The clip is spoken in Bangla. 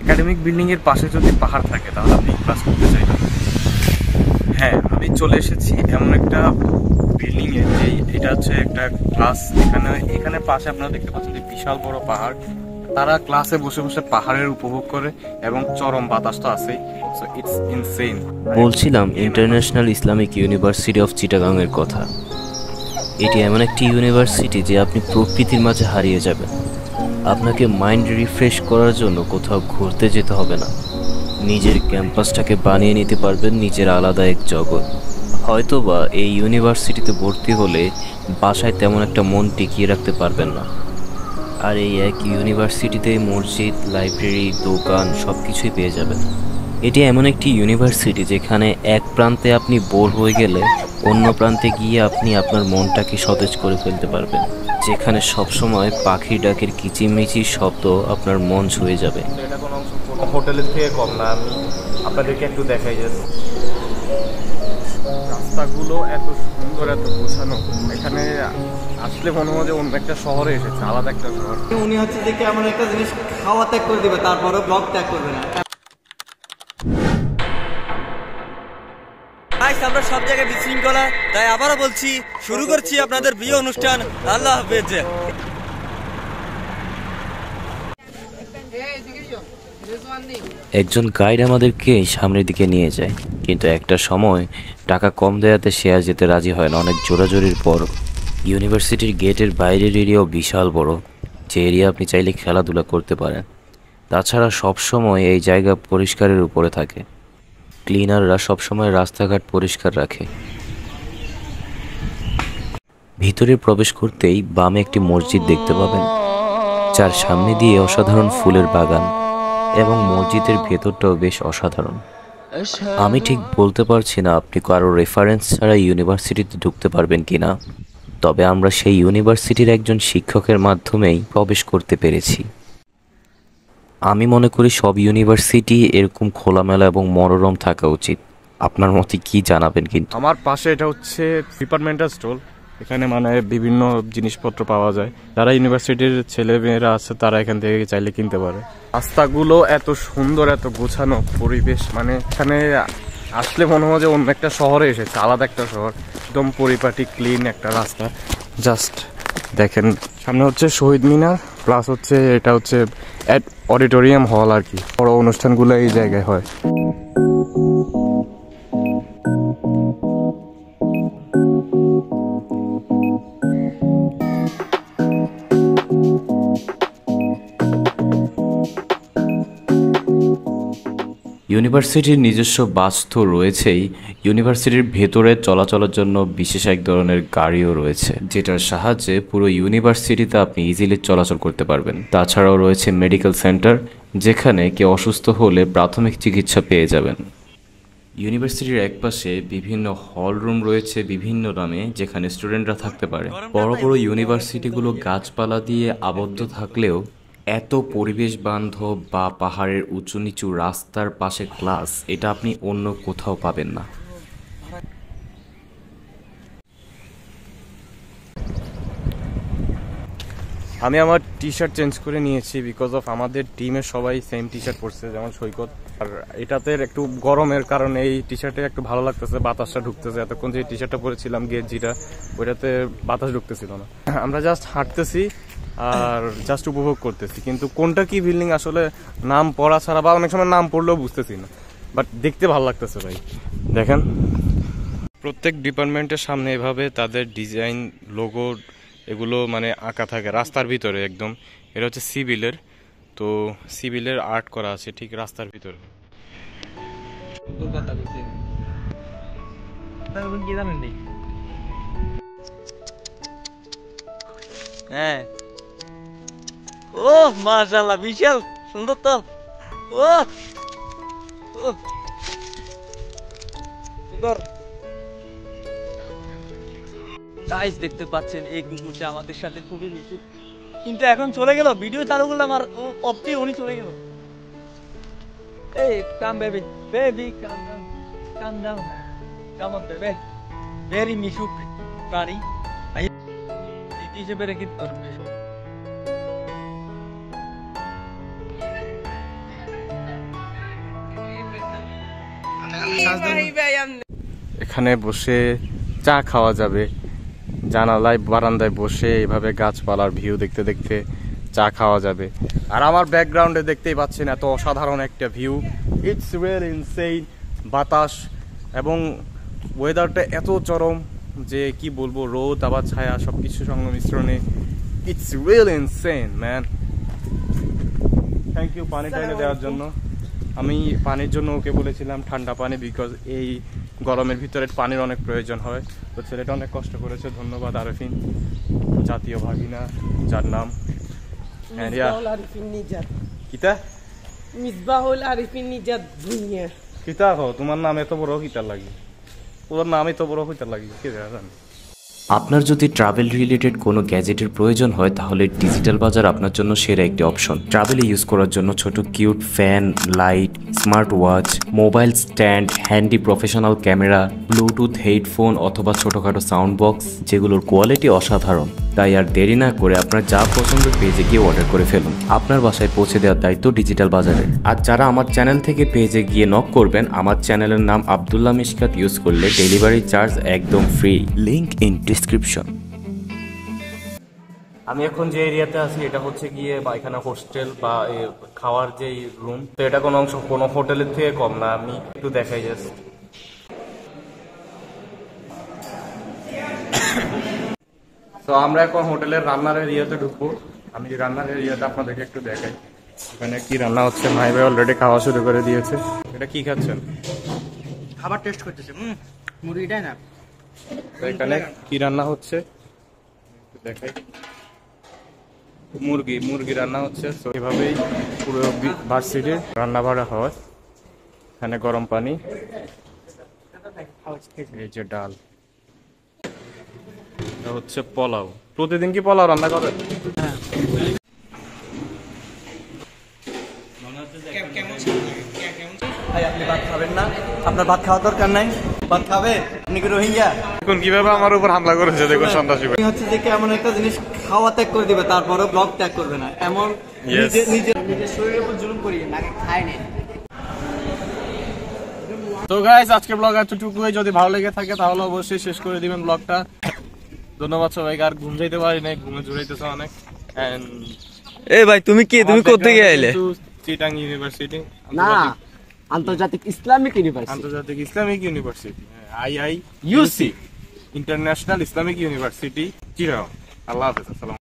একাডেমিক বিল্ডিং এর পাশে যদি পাহাড় থাকে তাহলে আপনি ক্লাস করতে চাইবেন। হ্যাঁ, আমি চলে এসেছি এমন একটা বিল্ডিং এ, এটা হচ্ছে একটা ক্লাস। এখানে পাশে আপনারা দেখতে পাচ্ছেন যে বিশাল বড় পাহাড়। তারা ক্লাসে বসে বসে পাহাড়ের উপভোগ করে এবং চরম বাতাস তো আছেই। So it's insane. বলছিলাম International Islamic University of Chittagong এর কথা। এটি এমন একটি ইউনিভার্সিটি যে আপনি প্রকৃতির মাঝে হারিয়ে যাবেন। আপনাকে মাইন্ড রিফ্রেশ করার জন্য কোথাও ঘুরতে যেতে হবে না, নিজের ক্যাম্পাসটাকে বানিয়ে নিতে পারবেন নিজের আলাদা এক জগৎ। হয়তোবা এই ইউনিভার্সিটিতে ভর্তি হলে বাসায় তেমন একটা মন টিকিয়ে রাখতে পারবেন না, আর এই এক ইউনিভার্সিটিতে মসজিদ, লাইব্রেরি, দোকান সব কিছুই পেয়ে যাবেন। এটি এমন একটি ইউনিভার্সিটি যেখানে এক প্রান্তে আপনি বোর হয়ে গেলে অন্য প্রান্তে গিয়ে আপনি আপনার মনটাকে সতেজ করে ফেলতে পারবেন, যেখানে সবসময় পাখির ডাকের কিচিরমিচির শব্দ আপনার মন ছুঁয়ে যাবে। এটা কোনো অংশ কোনো হোটেলের থেকে কম না। আমি আপনাদেরকে একটু দেখাই যাচ্ছি। রাস্তাগুলো এত সুন্দর, এত গোছানো। এখানে আসলে মনে হয় যে অন্য একটা শহরে এসেছে, আলাদা একটা শহর। উনি হচ্ছে যে এমন একটা জিনিস খাওয়া ত্যাগ করে দিবে, তারপরে ব্লগ ত্যাগ করবে না। আমরা সব জায়গায় বিশৃঙ্খলা, তাই আবারও বলছি, শুরু করছি আপনাদের প্রিয় অনুষ্ঠান। আল্লাহ হাফেজ। একজন গাইড আমাদেরকে সামনের দিকে নিয়ে যায়, কিন্তু একটা সময় টাকা কম দেওয়াতে সে আর যেতে রাজি হয় না। অনেক জোরাজোরির পর ইউনিভার্সিটির গেটের বাইরের এরিয়াও বিশাল বড়, যে এরিয়া আপনি চাইলে খেলাধুলা করতে পারেন। তাছাড়া সবসময় এই জায়গা পরিষ্কারের উপরে থাকে, ক্লিনাররা সবসময় রাস্তাঘাট পরিষ্কার রাখে। ভিতরে প্রবেশ করতেই বামে একটি মসজিদ দেখতে পাবেন, যার সামনে দিয়ে অসাধারণ ফুলের বাগান, এবং মসজিদের ভেতরটাও বেশ অসাধারণ। আমি ঠিক বলতে পারছি না আপনি কারো রেফারেন্স ছাড়া ইউনিভার্সিটিতে ঢুকতে পারবেন কিনা, তবে আমরা সেই ইউনিভার্সিটির একজন শিক্ষকের মাধ্যমেই প্রবেশ করতে পেরেছি। আমি মনে করি সব ইউনিভার্সিটি এরকম খোলামেলা এবং মনোরম থাকা উচিত। আপনার মতে কি জানাবেন? কিন্তু আমার পাশে এটা হচ্ছে ডিপার্টমেন্টাল স্টোর। এখানে মানে বিভিন্ন জিনিসপত্র পাওয়া যায়। যারা ইউনিভার্সিটির ছেলে মেয়েরা আছে তারা এখান থেকে চাইলে কিনতে পারে। রাস্তাগুলো এত সুন্দর, এত গোছানো পরিবেশ, মানে এখানে আসলে মনে হয় যে অন্য একটা শহরে এসেছে, আলাদা একটা শহর। একদম পরিপাটি ক্লিন একটা রাস্তা। জাস্ট দেখেন, সামনে হচ্ছে শহীদ মিনার, প্লাস হচ্ছে এটা হচ্ছে অডিটোরিয়াম হল আর কি। বড় অনুষ্ঠানগুলো এই জায়গায় হয়। ইউনিভার্সিটির নিজস্ব বাস তো রয়েছেই, ইউনিভার্সিটির ভেতরে চলাচলের জন্য বিশেষ এক ধরনের গাড়িও রয়েছে, যেটার সাহায্যে পুরো ইউনিভার্সিটিতে আপনি ইজিলি চলাচল করতে পারবেন। তাছাড়াও রয়েছে মেডিকেল সেন্টার, যেখানে কেউ অসুস্থ হলে প্রাথমিক চিকিৎসা পেয়ে যাবেন। ইউনিভার্সিটির একপাশে বিভিন্ন হল রুম রয়েছে বিভিন্ন নামে, যেখানে স্টুডেন্টরা থাকতে পারে। বড় বড় ইউনিভার্সিটিগুলো গাছপালা দিয়ে আবদ্ধ থাকলেও এত পরিবেশ বান্ধব বা পাহাড়ের উঁচু নিচু রাস্তার পাশে ক্লাস, এটা আপনি অন্য কোথাও পাবেন না। আমি আমার টি শার্ট চেঞ্জ করে নিয়েছি বিকজ অফ আমাদের টিমের সবাই সেম টি শার্ট পরছে, যেমন সৈকত। আর এটাতে একটু গরমের কারণে এই টি শার্টে একটু ভালো লাগতেছে, বাতাসটা ঢুকতেছে। এতক্ষণ যে টি শার্টটা পরেছিলাম গেঞ্জিটা, ওইটাতে বাতাস ঢুকতেছিল না। আমরা জাস্ট হাঁটতেছি আর জাস্ট উপভোগ করতেছি, কিন্তু কোনটা কি বিল্ডিং আসলে নাম পড়া ছাড়া, বা অনেক সময় নাম পড়লেও বুঝতেছি না, বাট দেখতে ভালো লাগতেছে ভাই। দেখেন, প্রত্যেক ডিপার্টমেন্টের সামনে এভাবে তাদের ডিজাইন, লোগো এগুলো মানে আঁকা থাকে রাস্তার ভিতরে একদম। এটা হচ্ছে সিভিলের, তো সিভিলের আর্ট করা আছে ঠিক রাস্তার ভিতরে। হ্যাঁ, ও মাশাআল্লাহ, বিশাল সুন্দর তো। ও সুন্দর। গাইস দেখতে পাচ্ছেন এই কুকুরটা আমাদের সাথে খুবই মিশুক, কিন্তু এখন চলে গেল। ভিডিও চালু করলাম আর অপটি উনি চলে গেল। এই come baby, baby come down, come down, come on baby. Very মিশুক প্রাণী, এই হিসেবে রেখে করবে। এখানে বসে চা খাওয়া যাবে, জানালায় বারান্দায় বসে এভাবে গাছপালার ভিউ দেখতে দেখতে চা খাওয়া যাবে। আর আমার ব্যাকগ্রাউন্ডে দেখতেই পাচ্ছেন এত অসাধারণ একটা ভিউ, ইটস রিয়েলি ইনসেইন। বাতাস এবং ওয়েদারটা এত চরম যে কি বলবো, রোদ আবার ছায়া সবকিছু সংমিশ্রণে it's really insane man. Thank you পানিটা এনে দেওয়ার জন্য। আমি পানির জন্য ওকে বলেছিলাম ঠান্ডা পানি, বিকজ এই গরমের ভিতরে পানির অনেক প্রয়োজন হয়। তো ছেলেটা অনেক কষ্ট করেছে, ধন্যবাদ আরেফিন, জাতীয় ভাগিনা যার নাম কিতা মিসবাহুল আরিফিন নিজাত ভুঁইয়া। কিতা হো, তোমার নাম এত বড় কিতা লাগে, ওর নাম এত বড় কিতা লাগে কে জানে। আপনার যদি ট্রাভেল রিলেটেড কোনো গ্যাজেটের প্রয়োজন হয় তাহলে ডিজিটাল বাজার আপনার জন্য সেরা একটি অপশন। ট্রাভেলে ইউজ করার জন্য ছোট cute fan, light, smart watch, mobile stand, handy professional camera, Bluetooth headphone অথবা ছোটখাটো সাউন্ড বক্স, যেগুলোর কোয়ালিটি অসাধারণ। তাই আর দেরি না করে আপনার যা পছন্দের পেজে গিয়ে অর্ডার করে ফেলুন। আপনার বাসায় পৌঁছে দেওয়ার দায়িত্ব ডিজিটাল বাজারের। আর যারা আমার চ্যানেল থেকে পেজে গিয়ে নক করবেন, আমার চ্যানেলের নাম আব্দুল্লাহ মিশকাত ইউজ করলে ডেলিভারি চার্জ একদম ফ্রি। Link in description. আমি এখন যে এরিয়াতে আছি এটা হচ্ছে গিয়ে বা এখানে হোস্টেল বা খাওয়ার যে রুম, তো এটা কোনো অংশ কোনো হোটেলের থেকে কম না। আমি একটু দেখাই জাস্ট। তো আমরা এখন হোটেলের রান্নার এরিয়াতে ঢুকবো। আমি রান্নার এরিয়াটা আপনাদেরকে একটু দেখাই। এখানে কি রান্না হচ্ছে, ভাই ভাই অলরেডি খাওয়া শুরু করে দিয়েছে। এটা কি খাচ্ছেন? খাবার টেস্ট করতেছে, মুরগিটাই না। তো এখানে কি রান্না হচ্ছে দেখাই। মুরগি রান্না হচ্ছে। তো এভাবেই পুরো ভার্সিটির রান্না বাড়া হয়। এখানে গরম পানি, এই যে ডাল, এটা হচ্ছে পোলাও। প্রতিদিন কি পোলাও রান্না করেন? আপনি ভাত খাবেন না? আপনার ভাত খাওয়ার দরকার নাই, ভাত খাবে? আপনি কি রোহিঙ্গা? এখন কিভাবে আমার উপর হামলা করেছে দেখো সন্ত্রাসী। হচ্ছে যে এমন একটা জিনিস খাওয়া ত্যাগ করে দিবে, তারপরেও ব্লগ ত্যাগ করবে না, এমন নিজের শরীরের উপর জুলুম করিয়ে নাকি খায় নেই। তো গাইস, আজকে ব্লগ এতটুকুই। যদি ভালো লেগে থাকে তাহলে অবশ্যই শেষ করে দিবেন ব্লগটা। ধন্যবাদ সবাইকে। আর ঘুম যাইতে পারি নাই, ঘুমে জুড়াইতেছে অনেক। এ ভাই তুমি কি, তুমি কোথেকে আইলে? চিটাং ইউনিভার্সিটি না, আন্তর্জাতিক ইসলামিক ইউনিভার্সিটি। আন্তর্জাতিক Islamic university, IIUC, International Islamic University Chittagong. আল্লাহ হাফেজ। আসসালাম।